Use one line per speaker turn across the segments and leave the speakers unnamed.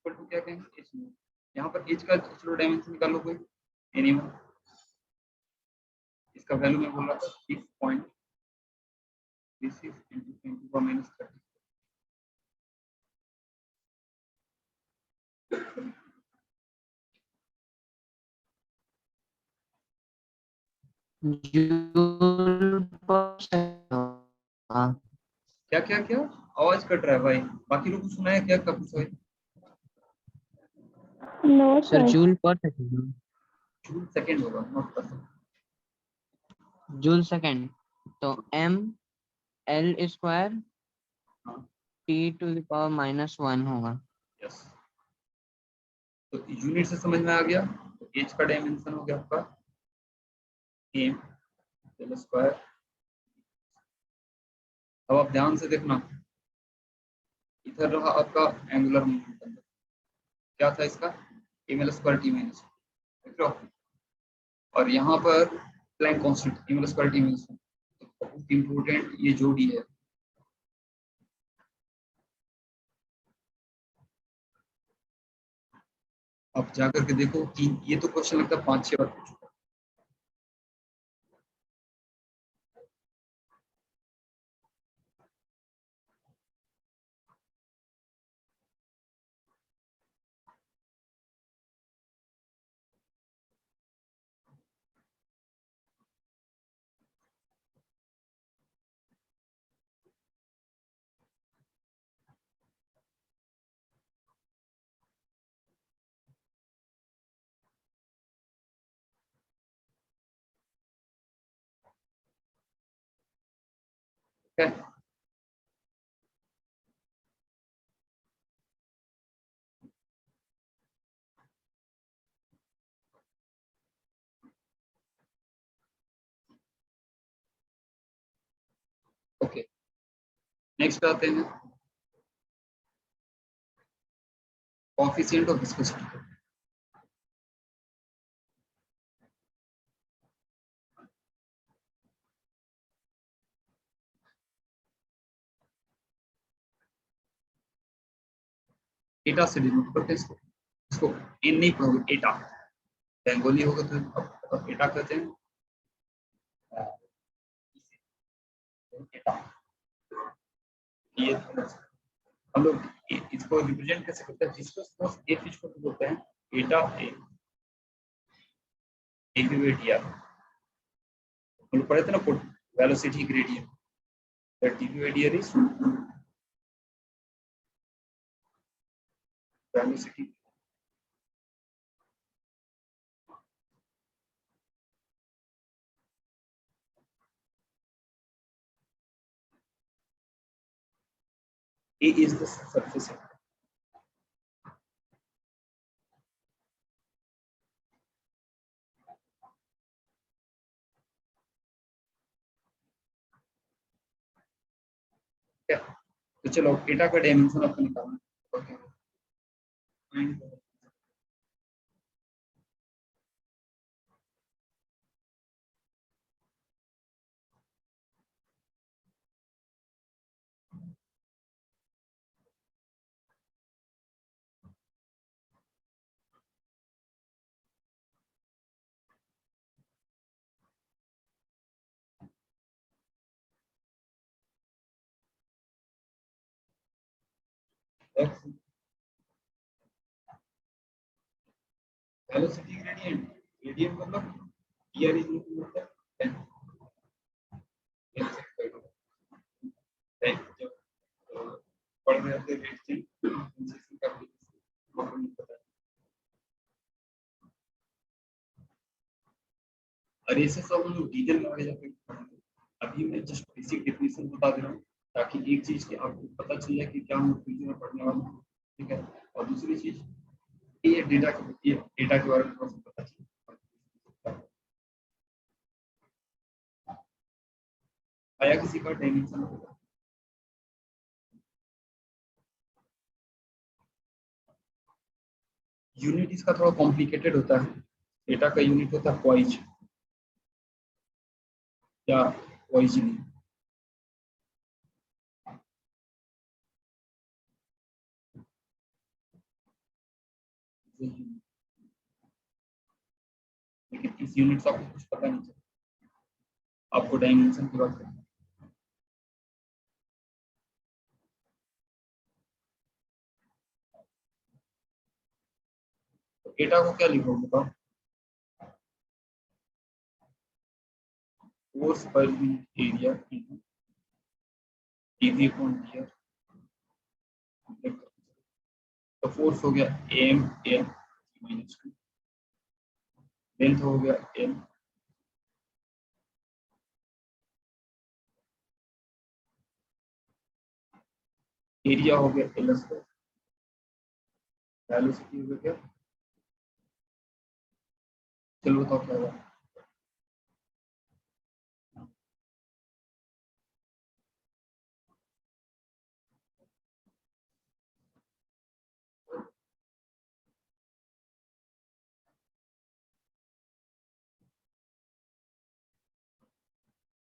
Equal to क्या कहेंगे H not. यहाँ पर एच का चलो डायमेंशन निकालो कोई एनीवन, इसका वैल्यू मैं बोल रहा था 6.36 into 10⁻30। क्या क्या क्या आवाज कट रहा है भाई, बाकी लोग को सुना है क्या कब सोए?
No
sir
sir.
Joule per second.
Joule second होगा, not per second.
Joule second तो m l स्क्वायर
हाँ
t⁻⁻1 होगा।
यस, तो यूनिट से समझ में आ गया। तो एच का डायमेंशन हो गया आपका एम एल स्क्वायर। अब आप ध्यान से देखना, इधर रहा आपका एंगुलर मोमेंटम, क्या था इसका M L square T minus, देख लो। और यहाँ पर Planck constant M L square T minus, बहुत इंपॉर्टेंट ये जोड़ी है। आप जाकर के देखो कि ये तो क्वेश्चन लगता है 5-6 बार पूछ चुका। ठीक है, ओके नेक्स्ट आते हैं कोएफिशिएंट ऑफ विस्कोसिटी। एटा से डिनोट करते हैं इसको एन नहीं पढ़ोगे, एटा बेंगोली होगा तो अब एटा कहते हैं। एटा ये हम लोग इसको रिप्रेजेंट कैसे करते हैं, विस्कस फोर्स एफ इसको बोलते हैं एटा ए डी हम लोग पढ़े थे ना velocity gradient, that dv/dr is velocity A is the surface area। क्या तो चलो एटा का डायमेंशन आपको निकालना है। ओके वेलोसिटी ग्रेडियंट, ग्रेडियंट मतलब dr इज इक्वल टू 10 पढ़ रहे थे रेट चेंज का नहीं पता। और ये सब हम लोग डिटेल में आगे जाके पढ़ेंगे, अभी मैं जस्ट बेसिक डेफिनेशन बता दे रहा हूँ ताकि एक चीज की आपको पता चल जाए कि क्या हम फ्यूचर में पढ़ने वाले हैं, ठीक है। और दूसरी चीज ये डेटा के बारे में थोड़ा सा पता चले। आया किसी का डायमेंशन होगा, यूनिट इसका थोड़ा कॉम्प्लिकेटेड होता है। डेटा का यूनिट होता है पॉइज या पॉइजनी। लेकिन इस यूनिट से आपको कुछ पता नहीं चला, आपको डायमेंशन की बात करनी है। तो एटा को क्या लिखोगे बताओ? Force per unit area dV upon dr। तो फोर्स हो गया एम एल माइनस 2, लेंथ हो गया एल, एरिया हो गया एल स्क्वायर, वेलोसिटी हो गया क्या? चलो बताओ क्या होगा?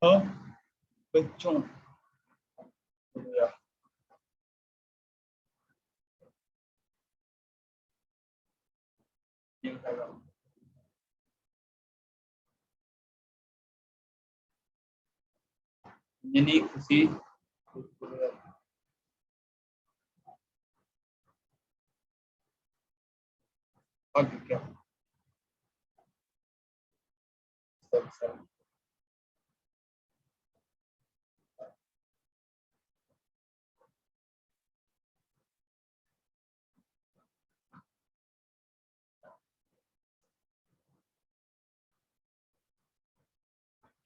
हाँ बच्चों हो गया, ये बताएगा यानी खुशी। आगे क्या? सब सब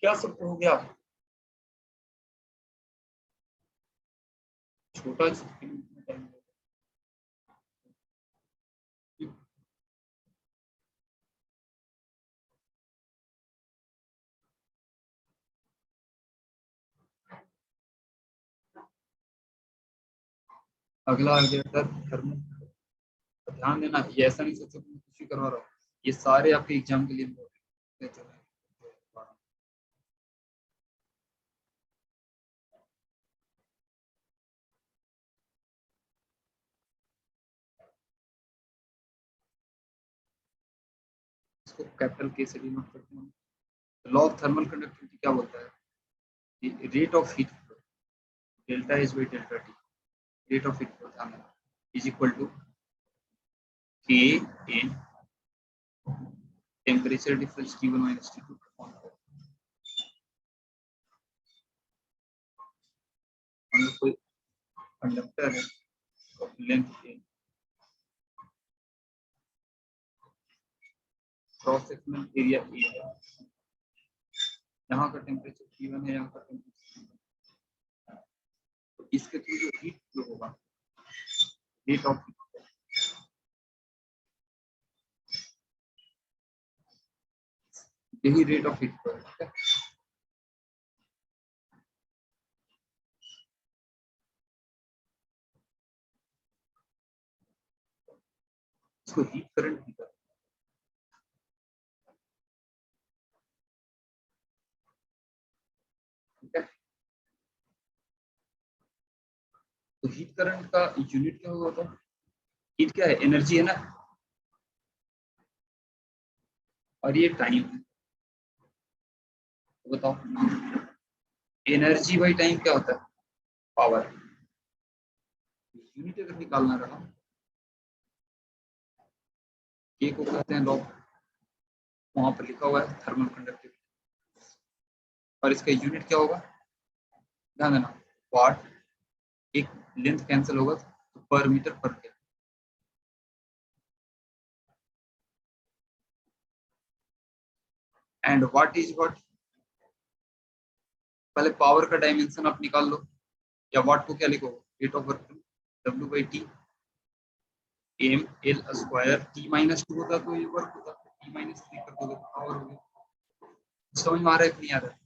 क्या सब हो गया? छोटा अगला आ गया सर थर्मल। ध्यान देना, ये ऐसा नहीं सोचो कि मैं कुछ भी करवा रहा हूँ, ये सारे आपके एग्जाम के लिए important है। इसको कैपिटल के से डिनोट करते हैं। लॉ ऑफ थर्मल कंडक्टिविटी क्या बोलता है? Rate of heat delta is by delta T, rate of heat is equal to K in temperature difference T1 minus T2 upon 4। मतलब कोई कंडक्टर है length A, cross sectional area A है, यहाँ का temperature T1 है, यहाँ का temperature, तो इसके थ्रू जो हीट फ्लो होगा, रेट ऑफ यही रेट ऑफ हीट फ्लो है। इसको हीट करंट भी कहते हैं। तो हीट करंट का यूनिट क्या होगा? तो हीट क्या है? एनर्जी है ना, और ये टाइम है। तो बताओ एनर्जी बाई टाइम क्या होता है? पावर। यूनिट अगर निकालना रहा, के को कहते हैं लॉ, वहां पर लिखा हुआ है थर्मल कंडक्टिविटी, और इसका यूनिट क्या होगा? ध्यान देना, वाट, एक लेंथ कैंसिल होगा तो per metre per kelvin. And what is what? पहले पावर का डायमेंशन आप निकाल लो, या वाट को क्या लिखो? Rate of work W by T M L square, T minus 2 होता तो ये वर्क होता, टी माइनस 3 कर दोगे तो पावर हो गया। समझ में आ रहा है कि नहीं आ रहा है?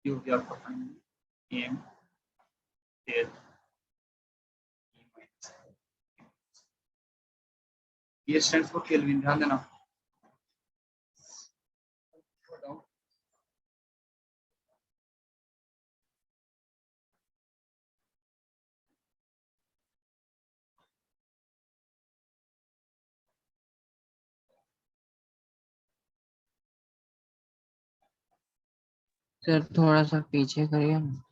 ये हो गया आपका फाइनल एम एल, ये स्टैंड्स फॉर केल्विन, ध्यान देना।
सर थोड़ा सा पीछे करिए ना।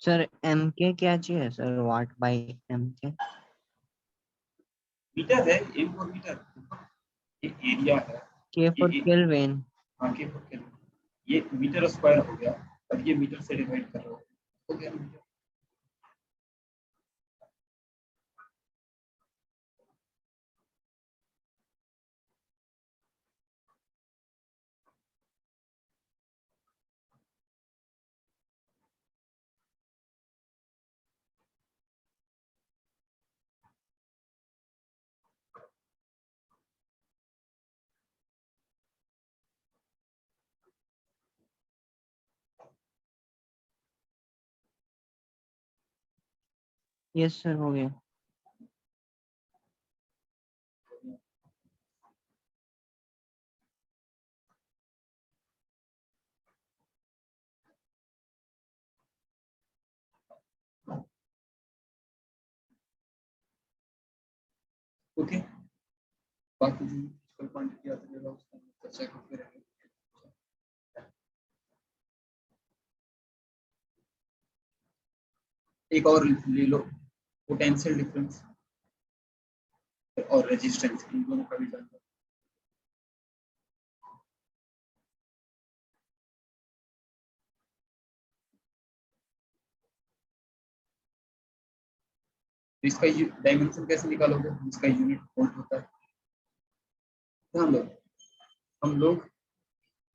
सर एम के क्या चाहिए सर, वाट बाई एम के?
मीटर है, एम फॉर मीटर, ये एरिया है,
के फॉर
ये
केल्विन।
हाँ के फॉर केल्विन, ये मीटर स्क्वायर हो गया और ये मीटर से डिवाइड कर रहा हो गया मीटर।
यस सर, हो गया।
ओके, बाकी जो फिजिकल क्वांटिटी आती है उसका चर्चा करते रहेंगे। एक और ले लो, पोटेंशियल डिफरेंस और रेजिस्टेंस, इन दोनों का भी जानना। तो इसका डायमेंशन कैसे निकालोगे, इसका यूनिट वोल्ट होता है। ध्यान दो, हम लोग,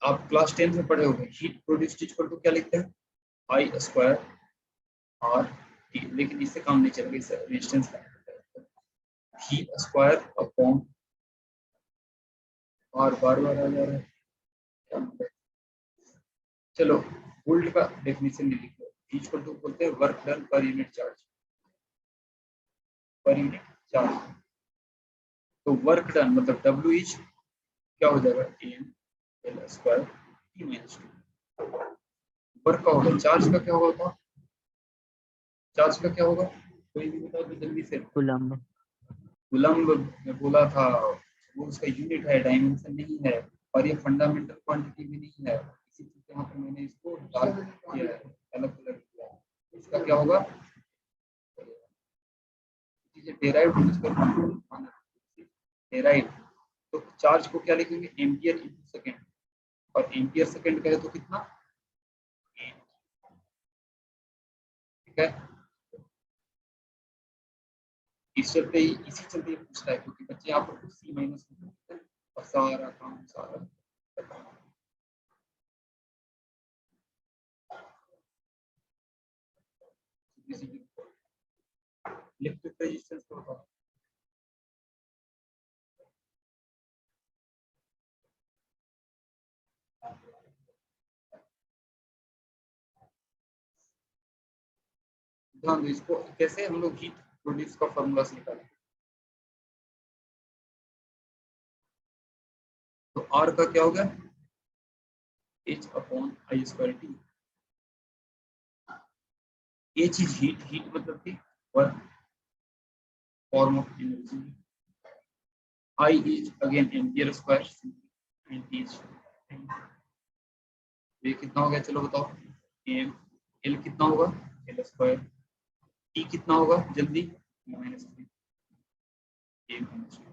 आप क्लास 10 में पढ़े होंगे, हीट प्रोड्यूस्ड इक्वल टू क्या लिखते हैं, आई स्क्वायर आर टी, लेकिन इससे काम नहीं चलेगा, इससे रेजिस्टेंस ही स्क्वायर अपॉन आर, बार बार आ जा रहा है। चलो वोल्ट का डेफिनेशन लिख लो, इक्वल टू बोलते हैं work done per unit charge, per unit charge. तो वर्क डन मतलब डब्ल्यू इच क्या हो जाएगा, M L square T minus two. Work का होगा, चार्ज का क्या होगा, चार्ज का क्या होगा, कोई भी बताओ तो जल्दी से।
कूलम्ब।
कूलम्ब में बोला था, वो उसका यूनिट है, डायमेंशन नहीं है, और ये फंडामेंटल क्वांटिटी भी नहीं है, इसी चीज यहाँ पे मैंने इसको डार्क किया है, अलग कलर किया है। इसका क्या होगा, चीजें डेराइव्ड डेराइव्ड। तो चार्ज को क्या लिखेंगे, एम्पियर इंटू सेकेंड, और एम्पियर सेकेंड कहे तो कितना, ठीक है। इस चलते ही, इसी चलते ही पूछता है, क्योंकि बच्चे यहाँ पर सी माइनस और सारा काम सारा इलेक्ट्रिक रेजिस्टेंस को बताओ। ध्यान दो, इसको कैसे हम लोग हीट प्रोड्यूस का फॉर्मूला से निकालें। तो आर का क्या होगा, H upon I square T. H is heat, heat मतलब कि work, form of energy. I is again ampere square, and T is, ये कितना हो गया, चलो बताओ। एम एल कितना होगा, एल स्क्वायर, टी कितना होगा जल्दी, माइनस थ्री, ए माइनस टू।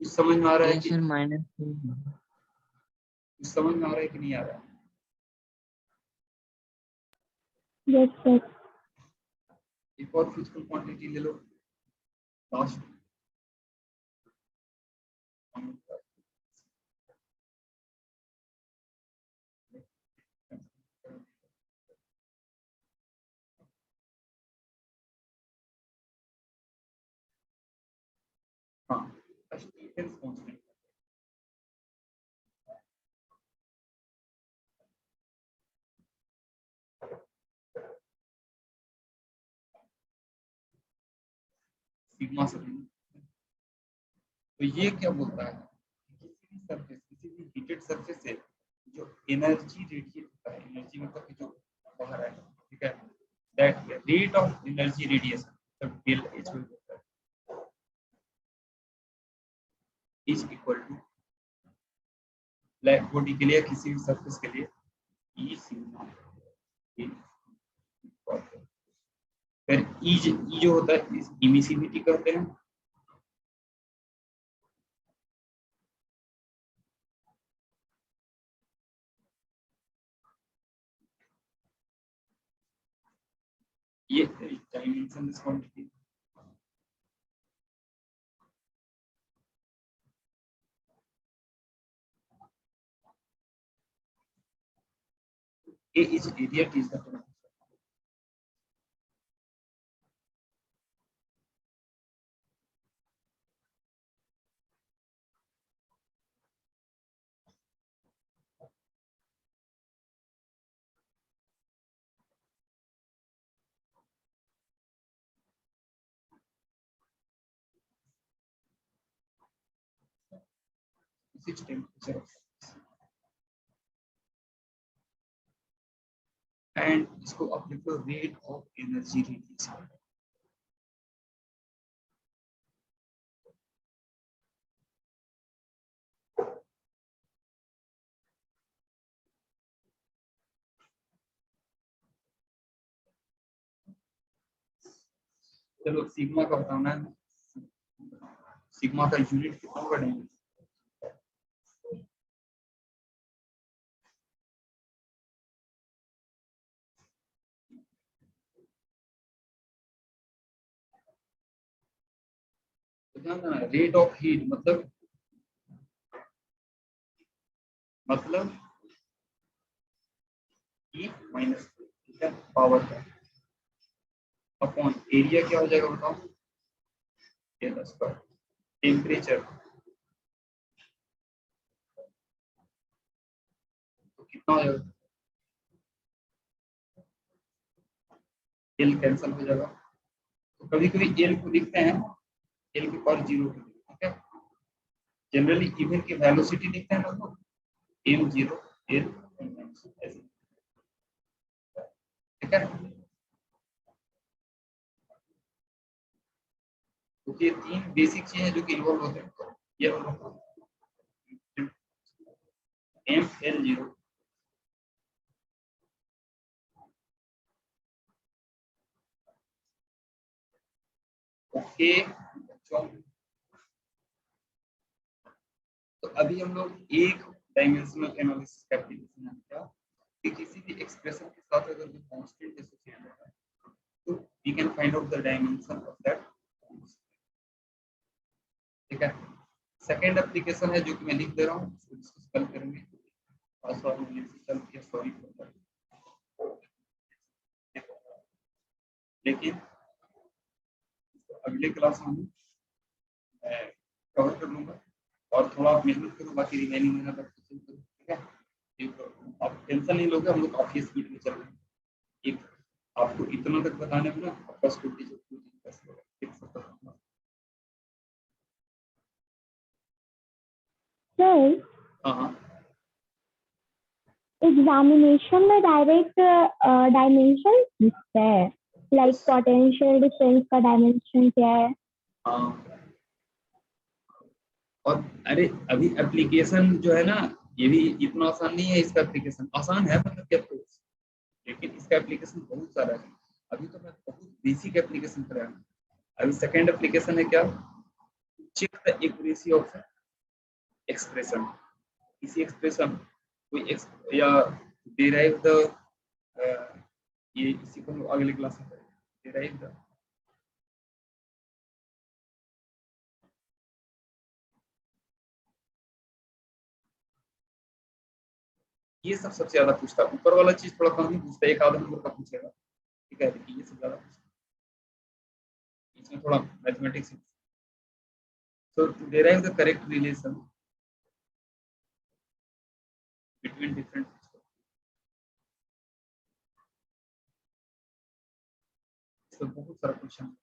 कुछ समझ में आ रहा है
ये
कि,
सर माइनस।
कुछ समझ में आ रहा है कि नहीं आ रहा है।
Yes sir.
एक और फिजिकल क्वांटिटी ले लो, लास्ट। हाँ, स्टीफेंस कांस्टेंट। सिग्मा से तो ये क्या बोलता है, किसी भी सरफेस, किसी भी हीटेड सरफेस से जो एनर्जी रेडिएट होता है, एनर्जी मतलब कि जो बाहर है, ठीक है, that rate of energy radiation तब डेल एच होता है is equal to black body के लिए किसी भी सरफेस के लिए ई सिग्मा, फिर ई जो होता है इस इमिसिविटी कहते हैं, ये डायमेंशन इस quantity, A is area, T is the temperature. This is temperature and इसको आप लिखो रेट ऑफ एनर्जी रेडिएशन। चलो सिग्मा का बताना है, सिग्मा का यूनिट कितना होगा डायमेंशन, रेट ऑफ हीट मतलब ई माइनस, ठीक है, पावर का अपॉन एरिया क्या हो जाएगा बताओ, एल स्क्वायर, टेम्परेचर तो कितना हो जाएगा, एल कैंसिल हो जाएगा, तो कभी कभी एल को लिखते हैं एल के पावर 0, ठीक है, जनरली इवन की वेलोसिटी लिखते हैं ना तो m0 l ऐसे, ठीक है, तो ये तीन बेसिक चीजें जो कि इन्वॉल्व होते हैं, ये m l0 ओके। तो अभी हम लोग एक डायमेंशनल एनालिसिस का एप्लीकेशन है क्या, कि किसी भी एक्सप्रेशन के साथ अगर कोई कांस्टेंट एसोसिएट होता है तो we can find out the dimension of that, ठीक है। सेकंड एप्लीकेशन है जो कि मैं लिख दे रहा हूँ, उसको डिस्कस कल करेंगे, पासवर्ड में लिख चल के सॉरी फॉर दैट, लेकिन अगले क्लास में मैं कवर कर लूंगा और थोड़ा आप मेहनत करो, बाकी रिमेनिंग मेहनत आप करो, ठीक है, एक आप टेंशन नहीं लोगे, हम लोग काफी स्पीड में चल रहे हैं, एक आपको इतना तक बताने में ना आपका स्कूल टीचर
सर
हाँ
एग्जामिनेशन में डायरेक्ट डायमेंशन पूछता है, लाइक पोटेंशियल डिफरेंस का डायमेंशन क्या है।
हाँ, और अरे अभी एप्लीकेशन जो है ना ये भी इतना आसान नहीं है, इसका एप्लीकेशन आसान है मतलब क्या, लेकिन इसका एप्लीकेशन बहुत सारा है, अभी तो मैं बहुत बेसिक एप्लीकेशन कर रहा हूँ। अभी सेकंड एप्लीकेशन है क्या, check the accuracy of expression, किसी एक्सप्रेशन कोई या डिराइव द, ये इसी को अगले क्लास में डिराइव द, ये सब सबसे ज्यादा पूछता है, ऊपर वाला चीज थोड़ा कम ही पूछता है, एक आधा नंबर का पूछेगा, ठीक है, लेकिन ये सब ज्यादा पूछता है, इसमें थोड़ा mathematics. So to derive the correct relation between different systems, so बहुत सारा क्वेश्चन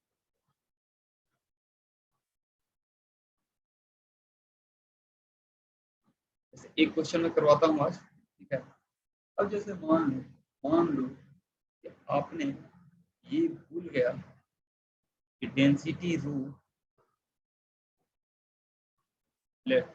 एक क्वेश्चन में करवाता हूँ आज, ठीक है। अब जैसे मान लो कि आपने ये भूल गया कि डेंसिटी रो लेट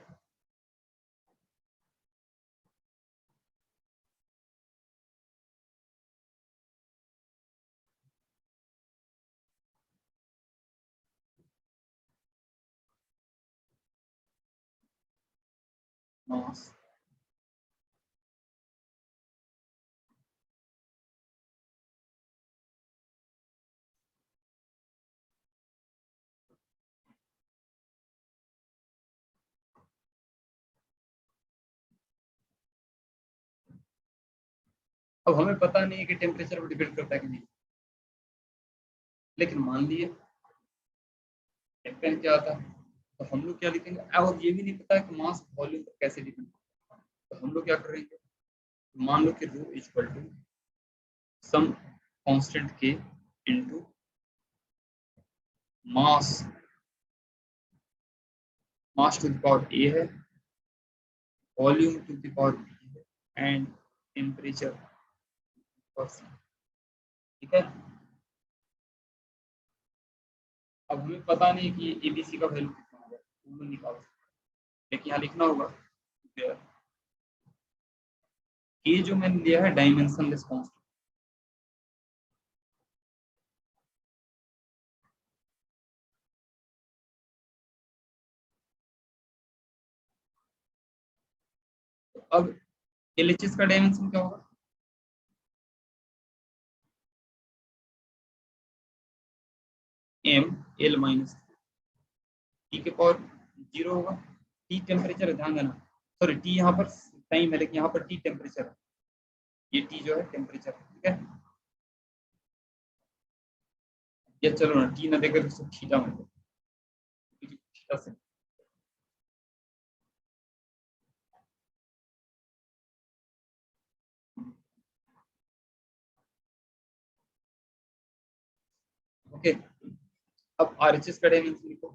मास अब हमें पता नहीं है कि टेम्परेचर पर डिपेंड करता है कि नहीं, लेकिन मान लिए डिपेंड क्या आता है, तो हम लोग क्या लिखेंगे। अब ये भी नहीं पता है कि मास वॉल्यूम पर कैसे डिपेंड करता है, तो हम लोग क्या करेंगे, मान लो कि rho equal to some constant K into mass to the power A है, volume to the power B है, एंड टेम्परेचर पावर सी, ठीक है। अब हमें पता नहीं कि एबीसी का वैल्यू कितना होगा, हम लोग निकाल सकते हैं, लेकिन यहाँ लिखना होगा ये जो मैंने लिया है डायमेंशन रिस्पॉन्स, तो अब एलएचएस का डायमेंशन क्या होगा, एम एल माइनस टी के पावर 0 होगा। टी टेम्परेचर है, ध्यान देना, सॉरी टी यहाँ पर टाइम है लेकिन यहाँ पर टी टेम्परेचर है, ये टी जो है टेम्परेचर है, ठीक है। ये चलो ना टी ना देकर सब थीटा में दो, थीटा से ओके। अब आरएचएस का डायमेंशन लिखो,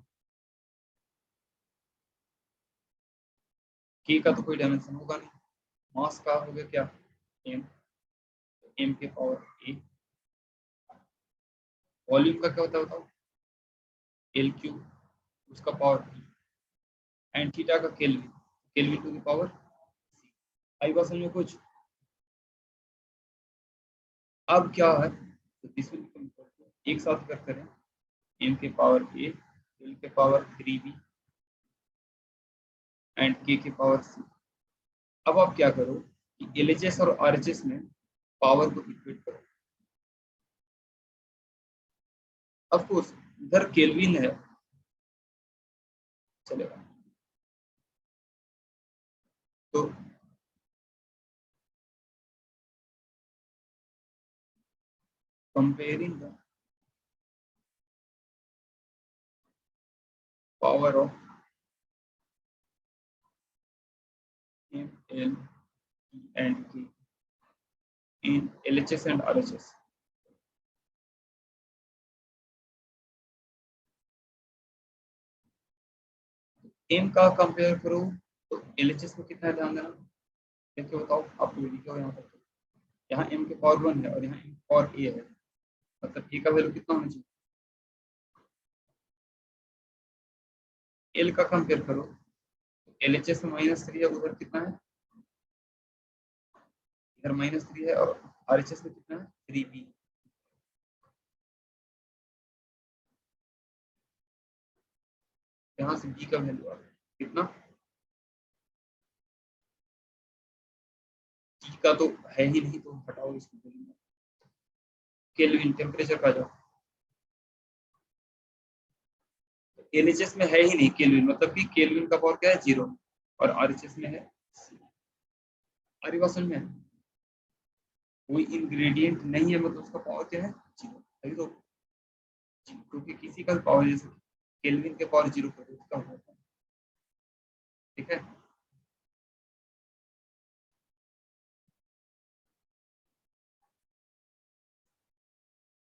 के का तो कोई डायमेंशन होगा नहीं, मास का हो गया क्या एम, एम के पावर ए, वॉल्यूम का क्या होता है बताओ, एल क्यूब उसका पावर एंड थीटा का kelvin, kelvin to the power C. आई बात समझ में कुछ। अब क्या है तो एक साथ करते हैं, एम के पावर ए, एल के पावर 3b एंड के पावर सी। अब आप क्या करो कि एलएचएस और आरएचएस में पावर को इक्वेट करो। ऑफ कोर्स इधर केल्विन है, चलेगा, तो comparing the power of M L and K in LHS and RHS, M का कंपेयर करो तो एलएचएस को कितना है ध्यान देना, देखिए बताओ आप लिखो यहाँ पर, यहाँ एम के पावर 1 है और यहाँ एम पावर ए है, मतलब ए का वैल्यू कितना होना चाहिए, एल का कंपेयर करो, एलएचएस में -3 है, उधर कितना है, इधर -3 है, और आरएचएस में कितना है 3b, यहाँ से b का वैल्यू आ रहा है कितना, t का तो है ही नहीं तो हटाओ इसको, केल्विन टेम्परेचर का जाओ, एलएचएस में है ही नहीं केल्विन, मतलब कि केल्विन का पावर क्या है 0 और आरएचएस में है, आरिवासन में कोई इंग्रेडिएंट नहीं है, मतलब उसका पावर क्या है 0, अभी तो क्योंकि किसी का पावर जैसे केल्विन के पावर 0 पर उसका होता है, ठीक है।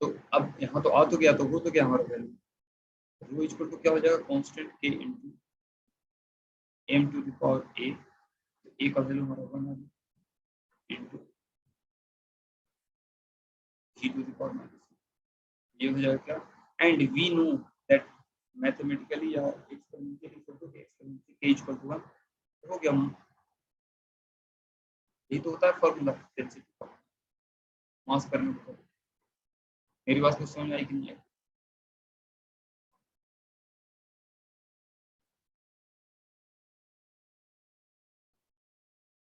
तो अब यहाँ तो आ तो गया, तो वो तो क्या हमारा वैल्यू, रो इक्वल टू क्या हो जाएगा constant K into M to the power A, A का वैल्यू हमारा 1 है into G to the power minus, ये हो जाएगा क्या, and we know that mathematically या एक्सपेरिमेंटली के इक्वल टू 1 हो गया। ये तो होता है फॉर्मूला डेंसिटी का मास पर यूनिट। मेरी बात को समझ आई कि नहीं है?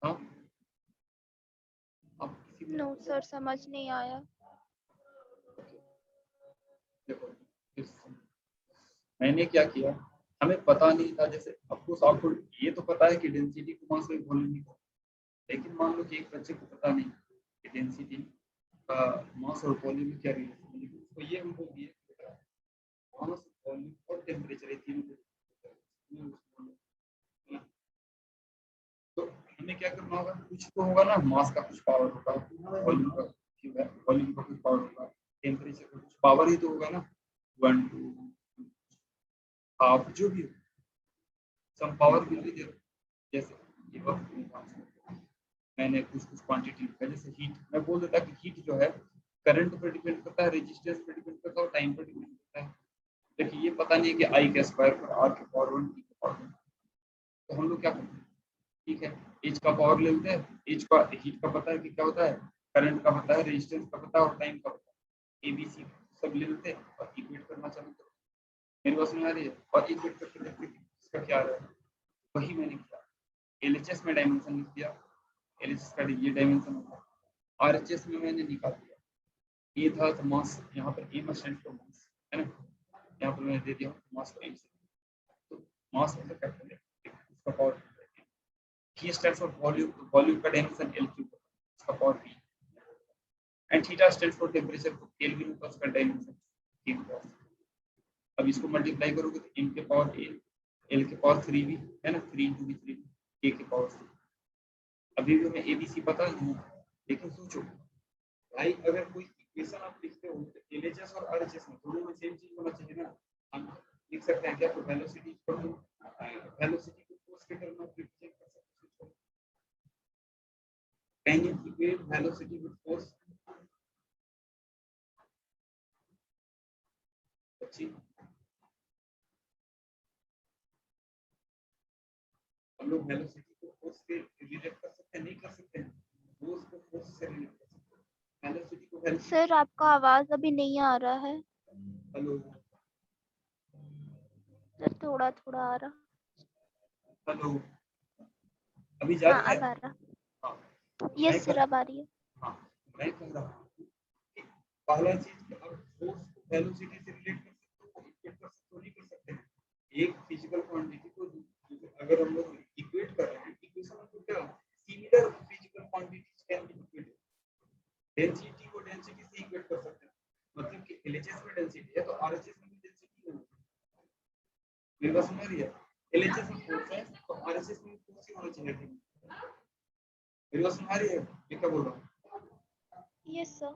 हाँ आप किसी
नो सर समझ नहीं आया।
देखो मैंने क्या किया, हमें पता नहीं था, जैसे आपको ये तो पता है कि डेंसिटी को मास में वॉल्यूम नहीं होता, लेकिन मान लो कि एक बच्चे को पता नहीं कि डेंसिटी का मास और वॉल्यूम में क्या रिलेशन है, लेकिन उसको ये हम बोल दिए मास वॉल्यूम और टेम्परेचर ये तीनों तो हमें क्या करना होगा, कुछ तो होगा ना, मास का कुछ पावर होगा, वॉल्यूम का कुछ पावर होगा, टेम्परेचर का कुछ पावर ही तो होगा ना, 1 2 हाफ जो भी सम पावर मिल रही है। जैसे ये वक्त मैंने कुछ क्वांटिटी लिखा, जैसे हीट मैं बोल देता कि हीट जो है करंट पर डिपेंड करता है, रेजिस्टेंस पर डिपेंड करता है और टाइम पर डिपेंड करता है। देखिए ये पता नहीं है कि आई के स्क्वायर पर आर के पावर 1 टी के पावर 1, तो हम लोग क्या करते हैं, ठीक है एच का पावर ले लेते हैं, एच का हीट का पता है कि क्या होता है, करंट का पता है, रेजिस्टेंस का पता है और टाइम का पता है, एबीसी सब ले लेते हैं और इक्वेट करना चालू करते हैं। मेरे पास में आ रही है और इक्वेट करके देखते हैं इसका क्या आ रहा है, वही मैंने किया। एलएचएस में डायमेंशन लिख दिया, एलएचएस का ये डायमेंशन होता है, आरएचएस में मैंने निकाल दिया, ये था तो मास, यहाँ पर ए स्टैंड फॉर मास है ना, यहाँ पर मैंने दे दिया मास को एम से, तो मास मतलब कैपिटल है, इसका power he stands for volume, तो वॉल्यूम का डायमेंशन एल क्यूब, इसका power v, and theta stands for temperature, तो केल्विन होता है उसका डायमेंशन T। अब इसको मल्टीप्लाई करोगे तो m के पावर a, l के पावर 3v है ना, 3 × 3 k के पावर 3। अभी भी हमें एबीसी पता नहीं है, लेकिन सोचो भाई अगर कोई इक्वेशन आप लिखते हो तो एलएचएस और आरएचएस में दोनों में सेम चीज होना चाहिए ना। हम लिख सकते हैं क्या, तो वेलोसिटी इक्वल टू वेलोसिटी को फोर्स के टर्म में रिप्रेजेंट कर सकते हैं, can you equate velocity with force? अच्छी हम लोग वेलोसिटी को फोर्स से रिलेट कर सकते हैं, नहीं कर सकते हैं, फोर्स को फोर्स से रिलेट कर सकते हैं, वेलोसिटी को वेलोसिटी।
सर आपका आवाज अभी नहीं आ रहा है।
हेलो
सर थोड़ा थोड़ा आ रहा।
हेलो अभी जा
हाँ
रही है?
अब आ रहा।
हाँ
यस सर अब आ रही है।
हाँ मैं कह रहा हूँ कि पहला चीज कि आप फोर्स को वेलोसिटी से रिलेट कर सकते हो, इक्वेट कर सकते हो, नहीं कर सकते हैं। एक फिजिकल क्वांटिटी को अगर हम लोग इक्वेट कर रहे हैं, इक्वेशन मतलब क्या, similar physical quantities can be equated. Density को डेंसिटी से इक्वेट कर सकते हैं, मतलब कि एलएचएस में डेंसिटी है तो आरएचएस में भी डेंसिटी है। मेरे पास समझ रही है, एलएचएस में फोर्स है तो आरएचएस में फोर्स ही होना चाहिए। मेरे पास समझ रही है मैं क्या बोल रहा हूँ?
Yes sir.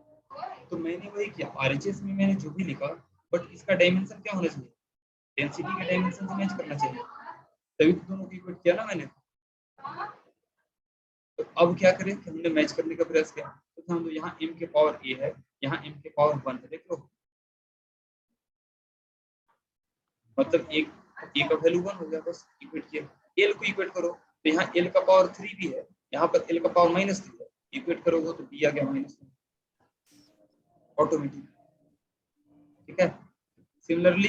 तो मैंने वही किया, आरएचएस में मैंने जो भी लिखा, बट इसका डायमेंशन क्या होना चाहिए, डेंसिटी के डायमेंशन से मैच करना चाहिए, तभी तो दोनों को इक्वेट किया ना मैंने। तो अब क्या करें कि हमने मैच करने का प्रयास किया, तो हम तो यहाँ m के पावर a है, यहाँ m के पावर 1 है, देख लो मतलब एक a का वैल्यू 1 हो गया, बस इक्वेट किया। l को इक्वेट करो तो यहाँ l का पावर 3 भी है, यहाँ पर l का पावर -3 है, इक्वेट करोगे तो b आ गया -3 ऑटोमेटिक, ठीक है। सिमिलरली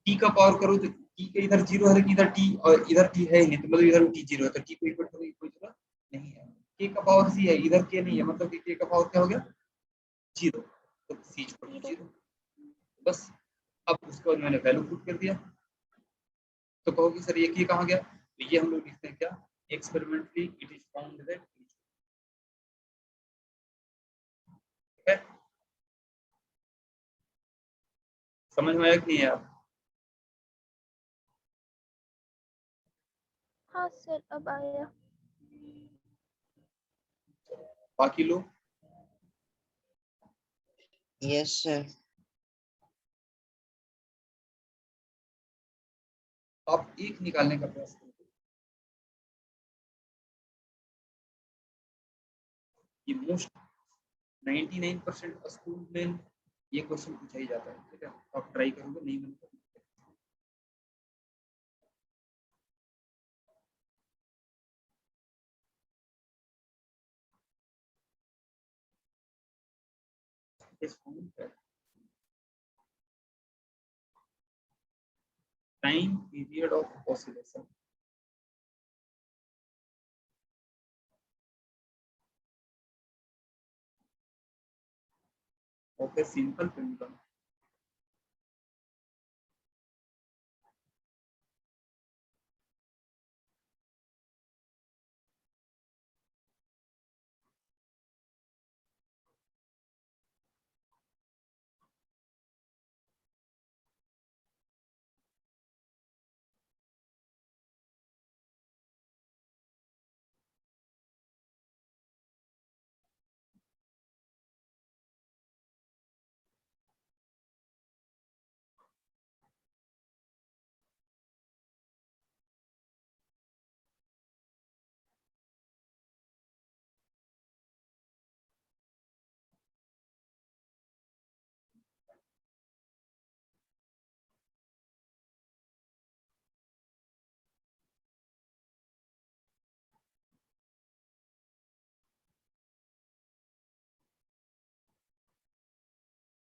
t का पावर करो तो t के इधर 0 है कि इधर t, और इधर t है ही नहीं, तो मतलब इधर t 0 है, तो t को इक्वेट करो, कोई जरूरत नहीं है। k का पावर c है, इधर k नहीं है, मतलब कि k का पावर क्या हो गया 0, तो c इक्वल टू 0 बस। अब उसके बाद मैंने वैल्यू पुट कर दिया, तो कहोगे सर ये k कहाँ गया, तो ये हम लोग लिखते हैं क्या, experimentally it is found that, ठीक है। समझ में आया कि नहीं आया?
हाँ सर अब आया।
बाकी लोग
यस सर।
आप एक निकालने का प्रयास करो, ये मोस्ट 99% स्कूल में ये क्वेश्चन पूछा ही जाता है, ठीक है। आप ट्राई करोगे, नहीं मिलता इस time period of oscillation of a simple pendulum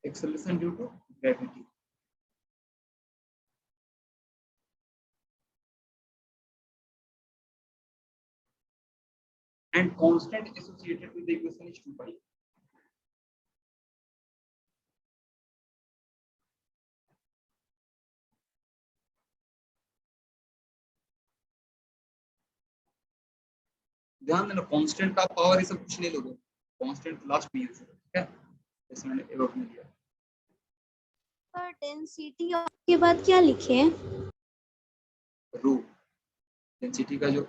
acceleration due to gravity. And constant associated with the equation is 2 pi. ध्यान देना, कांस्टेंट का पावर ये सब कुछ नहीं लोगे, कांस्टेंट लास्ट में यूज होगा, ठीक है। जैसे मैंने एवोक में दिया।
पर डेंसिटी के बाद क्या लिखे?
रो डेंसिटी का जो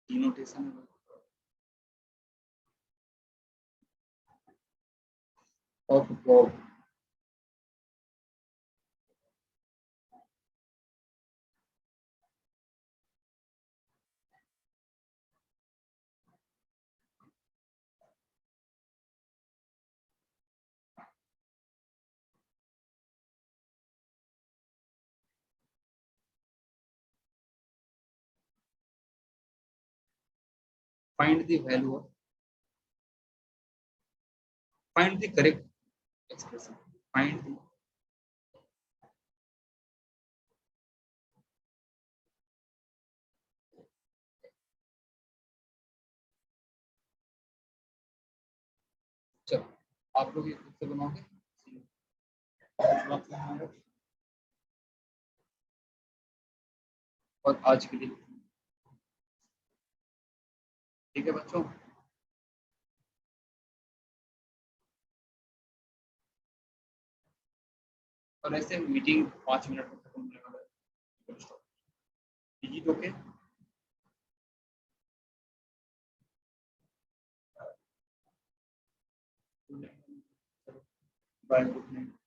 डिनोटेशन है of Bob find the value of find the correct expression find the चलो आप लोग ये खुद से बनाओगे और आज के लिए ठीक है बच्चों। और ऐसे मीटिंग 5 मिनट में खत्म होने वाला है। Okay bye, good night.